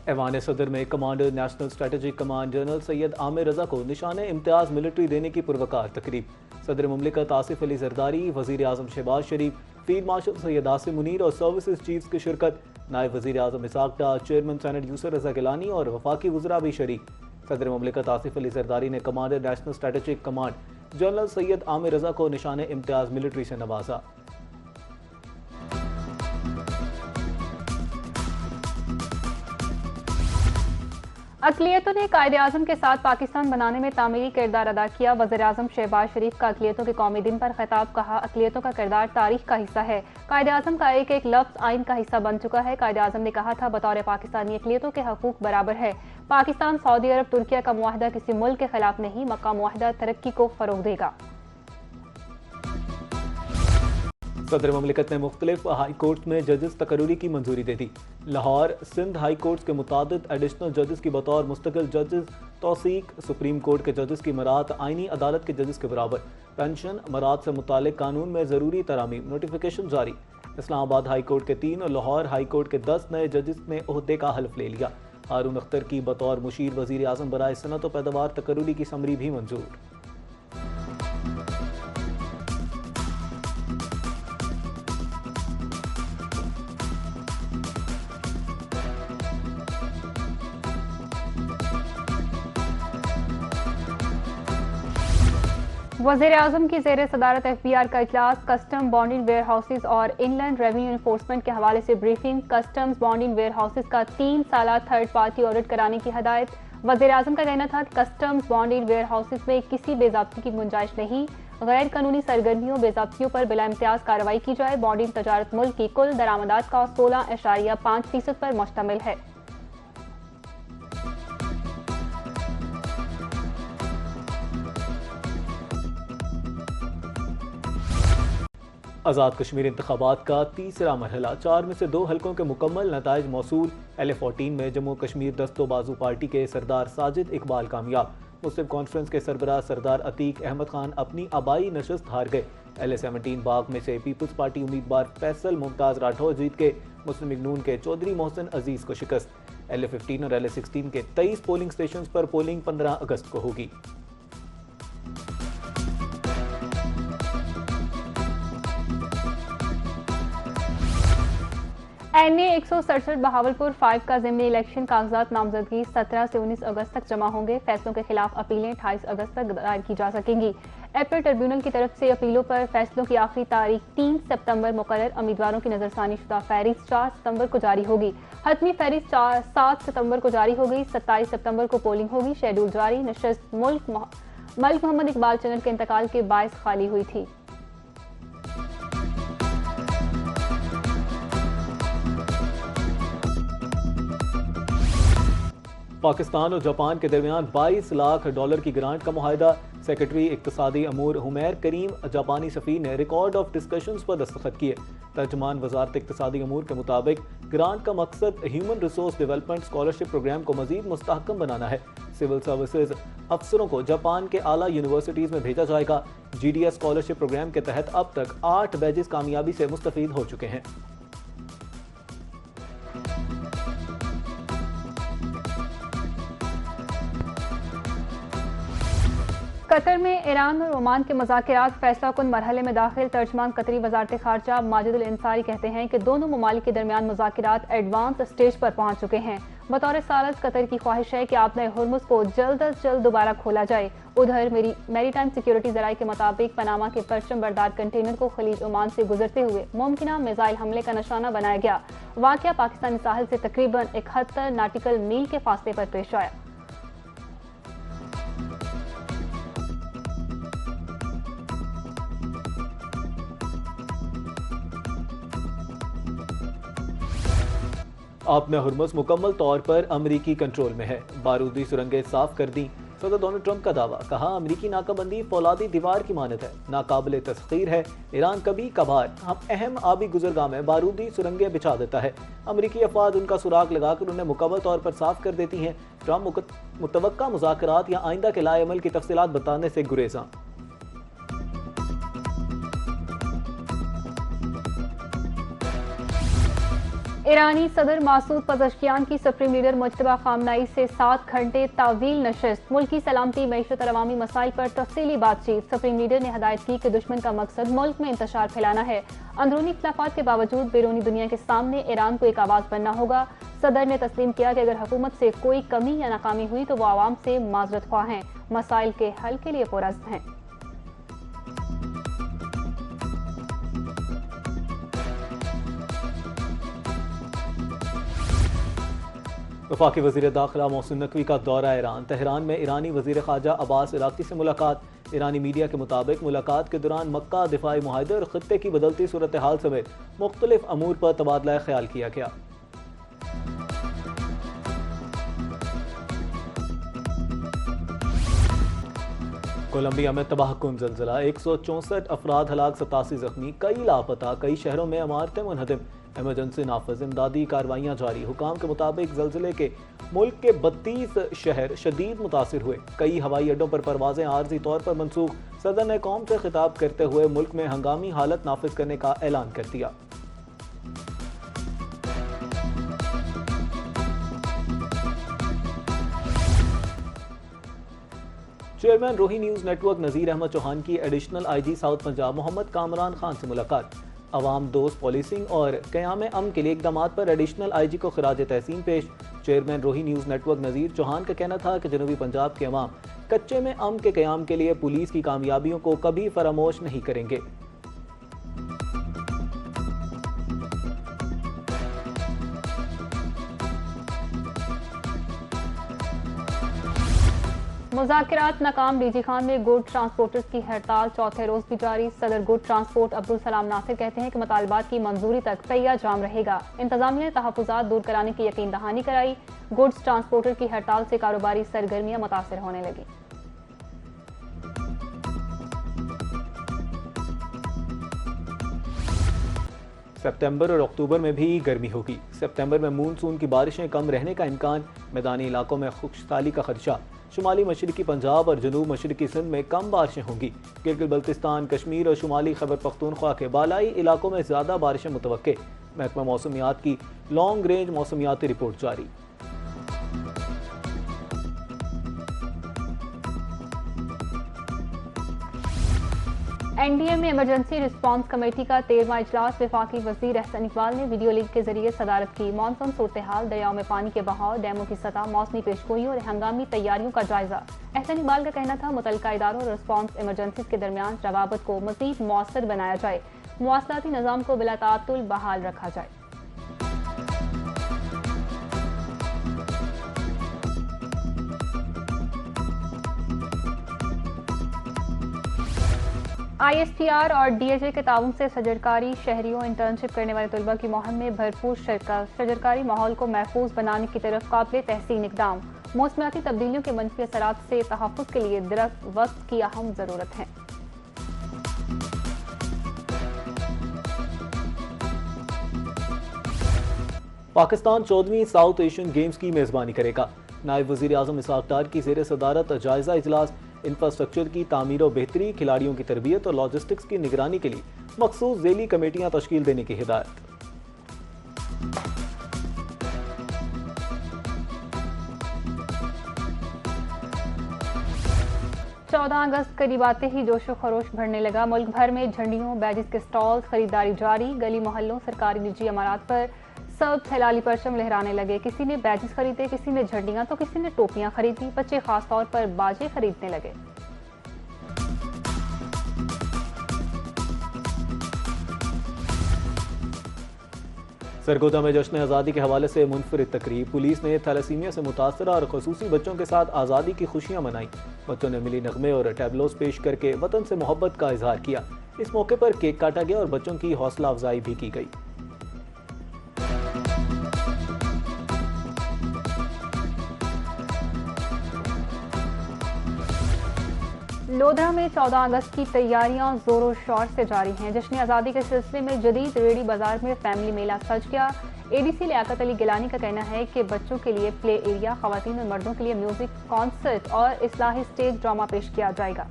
ऐवान सदर में commander national strategic command general Syed Amir Raza को Nishan Imtiaz military देने की पुरवकार तकरीब। सदर मुमलिकत आसिफ अली जरदारी, वजीर आजम शहबाज शरीफ, फील्ड मार्शल सैयद आसिम मुनीर और सर्विसेज चीफ्स की शिरकत। नायब वजीर आजम इसाक डार, चेयरमैन सेनेट यूसर रजा गिलानी और वफाकी वज़रा भी शरीक। सदर मुमलिकत आसिफ अली जरदारी ने commander national strategic command general Syed Amir Raza को निशान इम्तियाज मिलिट्री से नवाजा। अक़लियतों ने कायदे-आज़म के साथ पाकिस्तान बनाने में तामीरी किरदार अदा किया। वज़ीर-ए-आज़म शहबाज शरीफ का अक़लियतों के कौमी दिन पर खिताब। कहा, अक़लियतों का किरदार तारीख का हिस्सा है। कायदे-आज़म का एक एक लफ्ज़ आइन का हिस्सा बन चुका है। कायदे-आज़म ने कहा था, बतौर पाकिस्तानी अक़लियतों के हकूक़ बराबर है। पाकिस्तान, सऊदी अरब, तुर्किया का मुआहदा किसी मुल्क के खिलाफ नहीं। मक्का मुआहदा तरक्की को फ़रोग़ देगा। सदर मुमलिकत ने मुख्तलिफ हाई कोर्ट में जजेस तकर्री की मंजूरी दे दी। लाहौर सिंध हाई कोर्ट के मुतादिद एडिशनल जजेस की बतौर मुस्तकिल जजेस तौसीक। सुप्रीम कोर्ट के जजेस की मरात आइनी अदालत के जजेस के बराबर। पेंशन मरात से मुतालिक कानून में ज़रूरी तरामीम, नोटिफिकेशन जारी। इस्लामाबाद हाई कोर्ट के 3 और लाहौर हाई कोर्ट के 10 नए जजेस ने ओहदे का हल्फ ले लिया। हारून अख्तर की बतौर मुशीर वज़ीर आज़म बराए सनत व पैदावार तकर्री की समरी भी मंजूर। वज़ीर-ए-आज़म की ज़ेर सदारत FBR का इजलास। कस्टम, बॉन्डिंग वेयर हाउसेज और इनलैंड रेवेन्यू इन्फोर्समेंट के हवाले से briefing. Customs, bonding warehouses का 3 साला थर्ड पार्टी ऑडिट कराने की हदायत। वज़ीर-ए-आज़म का कहना था कि कस्टम्स, बॉन्डिंग वेयर हाउसेज में किसी बेज़ाब्ती की गुंजाइश नहीं। गैर कानूनी सरगर्मियों, बेज़ाब्तियों पर बिला इम्तियाज कार्रवाई की जाए। बॉन्डिंग तजारत मुल्क की कुल दरामदात का 16.5% पर मुश्तमिल है। आज़ाद कश्मीर इंतखाबात का तीसरा मरहला, 4 में से 2 हलकों के मुकम्मल नताइज मौसूल। LA-14 में जम्मू कश्मीर दस्तो बाजू पार्टी के सरदार साजिद इकबाल कामयाब। मुस्लिम कॉन्फ्रेंस के सरबराह सरदार अतीक अहमद खान अपनी आबाई नशस्त हार गए। LA-17 बाग में से पीपल्स पार्टी उम्मीदवार फैसल मुमताज़ राठौर जीत के मुस्लिम लीग नून के चौधरी मोहसिन अजीज को शिकस्त। LA-15 और LA-16 के 23 पोलिंग स्टेशन पर पोलिंग 15 अगस्त को होगी। NA 167 बहावलपुर 5 का ज़िमनी इलेक्शन कागजात नामजदगी 17 से 19 अगस्त तक जमा होंगे। फैसलों के खिलाफ अपीलें 28 अगस्त तक दायर की जा सकेंगी। अपील ट्रिब्यूनल की तरफ से अपीलों पर फैसलों की आखिरी तारीख 3 सितंबर मुकर्रर। उम्मीदवारों की नजरसानी शुदा फहरिस्त 4 सितंबर को जारी होगी। हतमी फहरिस्त 7 सितंबर को जारी होगी। 27 सितंबर को पोलिंग होगी। शेड्यूल जारी। नशस्त मलिक मोहम्मद इकबाल चैनल के इंतकाल के बायस खाली हुई थी। पाकिस्तान और जापान के दरमियान $22 लाख की ग्रांट का मुआहदा। सेक्रेटरी इक्तसादी अमूर हुमैर करीम जापानी सफ़ीर ने रिकॉर्ड ऑफ डिस्कशंस पर दस्तखत किए। तर्जमान वजारत इक्तसादी अमूर के मुताबिक ग्रांट का मकसद human resource development scholarship programme को मजीद मुस्तहकम बनाना है। सिविल सर्विसेज अफसरों को जापान के आला यूनिवर्सिटीज़ में भेजा जाएगा। GDS स्कॉलरशिप प्रोग्राम के तहत अब तक 8 बैचेस कामयाबी से मुस्तफीद हो चुके हैं। कतर में ईरान और ओमान के मुज़ाकरात फैसला कुन मरहले में दाखिल। तर्जमान कतरी वजारत खारजा माजिदुल इंसारी कहते हैं कि दोनों ममालिक के दरमियान मुज़ाकरात एडवांस स्टेज पर पहुंच चुके हैं। बतौर सालस कतर की ख्वाहिश है कि आपने हुर्मुज़ को जल्द अज जल्द दोबारा खोला जाए। उधर मैरीटाइम सिक्योरिटी जराये के मुताबिक पनामा के परचम बरदार कंटेनर को खलीज ओमान से गुजरते हुए मुमकिना मिसाइल हमले का निशाना बनाया गया। वाक़या पाकिस्तानी साहिल से तकरीबन 71 नाटिकल मील के फासले पर पेश आया। आपने हुर्मुज़ मुकम्मल तौर पर अमरीकी कंट्रोल में है। बारूदी सुरंगें साफ कर दी। सदर डोनाल्ड ट्रंप का दावा। कहा, अमरीकी नाकाबंदी फौलादी दीवार की मानद है, नाकाबिले तस्खीर है। ईरान कभी कभार हम अहम आबी गुजरगाह में बारूदी सुरंगें बिछा देता है। अमरीकी अफवाद उनका सुराग लगाकर उन्हें मुकम्मल तौर पर साफ कर देती हैं। ट्रंप मुतवक्का मुज़ाकरात या आइंदा के लाएअमल की तफसीलात बताने से गुरेज़ां। ईरानी सदर मासूद पज़ेश्कियान की सुप्रीम लीडर मुज्तबा खामनाई से 7 घंटे तावील नशिस्त, मुल्की सलामती, मईशत और अवामी मसाइल पर तफसीली बातचीत। सुप्रीम लीडर ने हदायत की कि दुश्मन का मकसद मुल्क में इंतशार फैलाना है। अंदरूनी इख्तिलाफात के बावजूद बैरूनी दुनिया के सामने ईरान को एक आवाज़ बनना होगा। सदर ने तस्लीम किया कि अगर हुकूमत से कोई कमी या नाकामी हुई तो वो आवाम से माजरत ख्वाह हैं, मसाइल के हल के लिए पुरअज़्म हैं। वफाकी वज़ीर दाखिला मोहसिन नकवी का दौरा ईरान। तेहरान में ईरानी वज़ीर ख़ारजा अब्बास इराक़ी से मुलाकात। ईरानी मीडिया के मुताबिक मुलाकात के दौरान मक्का, दिफाई मुआहदे और ख़ित्ते की बदलती सूरत हाल समेत मुख्तलिफ अमूर पर तबादला ख्याल किया गया। कोलंबिया में तबाहकुन ज़लज़ला, 164 अफराद हलाक, 87 जख्मी, कई लापता, कई शहरों में इमारतें मुनहदम। एमरजेंसी नाफिज, इमदादी कार्रवाइयाँ जारी। हुकाम के मुताबिक ज़लज़ले के मुल्क के 32 शहर शदीद मुतासिर हुए। कई हवाई अड्डों पर परवाजें आर्जी तौर पर मनसूख। सदर ने कौम से खिताब करते हुए मुल्क में हंगामी हालत नाफिज करने का ऐलान कर दिया। Chairman Rohi news network Nazir Ahmed Chauhan की additional IG South Punjab Mohammad Kamran Khan से मुलाकात। अवाम दोस्त पॉलिसिंग और क़याम अमन के लिए इक़दामात पर एडिशनल आईजी को खिराज तहसीन पेश। चेयरमैन रोही न्यूज़ नेटवर्क नज़ीर चौहान का कहना था कि जनूबी पंजाब के अवाम कच्चे में अमन के क़याम के लिए पुलिस की कामयाबियों को कभी फरामोश नहीं करेंगे। मुज़ाकिरात नाकाम, डीजी खान में गुड ट्रांसपोर्टर्स की हड़ताल चौथे रोज भी जारी। सदर गुड ट्रांसपोर्ट अब्दुल सलाम नासिर कहते हैं कि मुतालबात की मंजूरी तक पहिया जाम रहेगा। इंतजामिया ने तहफ़्फ़ुज़ात दूर कराने की यकीन दहानी कराई। गुड्स ट्रांसपोर्टर की हड़ताल से कारोबारी सरगर्मियां मुतासर होने लगी। सितंबर और अक्टूबर में भी गर्मी होगी। सितंबर में मानसून की बारिशें कम रहने का इम्कान, मैदानी इलाकों में खुश्कसाली का खदशा। शुमाली मशरकी पंजाब और जनूब मशरकी सिंध में कम बारिशें होंगी। गिलगित बल्तिस्तान, कश्मीर और शुमाली खैबर पख्तूनख्वा के बालाई इलाकों में ज़्यादा बारिशें मुतवक्के। महकमा मौसमियात की लॉन्ग रेंज मौसमियाती रिपोर्ट जारी। एनडीए में इमरजेंसी रिस्पांस कमेटी का 13वां इजलास। वफाकी वजीर एहसन इकबाल ने वीडियो लिंक के जरिए सदारत की। मॉनसून सूरत हाल, दरियाओं में पानी के बहाव, डैमों की सतह, मौसमी पेशगोई और हंगामी तैयारियों का जायजा। एहसन इकबाल का कहना था मुतल्लिका इदारों और रिस्पांस इमरजेंसी के दरमियान रवाबत को मजीद मौसर बनाया जाए, मवासलाती निज़ाम को बिला ताअत्तुल बहाल रखा जाए। ISTR और DHA के ताउन से शजरकारी शहरियों इंटर्नशिप करने वाले तलबा की मुहिम में भरपूर शिरकत। शजरकारी माहौल को महफूज बनाने की तरफ काबिल तहसीन इक़दाम। मौसमियाती तब्दीलियों के मनफी असरात से तहफ़्फ़ुज़ के लिए दरख्त वक्त की अहम ज़रूरत है। पाकिस्तान 14वीं साउथ एशियन गेम्स की मेज़बानी करेगा। नायब वज़ीर आज़म इसहाक़ डार की ज़ेर सदारत जायज़ा इजलास। इंफ्रास्ट्रक्चर की तामीर और बेहतरी, खिलाड़ियों की तरबियत और लॉजिस्टिक्स की निगरानी के लिए मखसूस ज़ेली कमेटियां तश्कील देने की हिदायत। चौदह अगस्त करीब आते ही जोशो खरोश बढ़ने लगा। मुल्क भर में झंडियों, बैजेस के स्टॉल, खरीदारी जारी। गली मोहल्लों, सरकारी निजी इमारात पर सब थैलाली परचम लहराने लगे। किसी ने बैजेस खरीदे, किसी ने झंडियां तो किसी ने टोपियां खरीदी। बच्चे खास तौर पर बाजे खरीदने लगे। सरगोदा में जश्न आज़ादी के हवाले से मुनफरिद तकरीब। पुलिस ने थैलेसीमिया से मुतासरा और खसूसी बच्चों के साथ आज़ादी की खुशियां मनाई। बच्चों ने मिली नगमे और टैबलोस पेश करके वतन से मोहब्बत का इजहार किया। इस मौके पर केक काटा गया और बच्चों की हौसला अफजाई भी की गई। लोधरा में 14 अगस्त की तैयारियां जोरों शोर से जारी हैं। जश्न आज़ादी के सिलसिले में जदीद रेडी बाजार में फैमिली मेला सज गया। ADC लियाकत अली गिलानी का कहना है कि बच्चों के लिए प्ले एरिया, खवातीन और मर्दों के लिए म्यूजिक कॉन्सर्ट और इस्लाही स्टेज ड्रामा पेश किया जाएगा।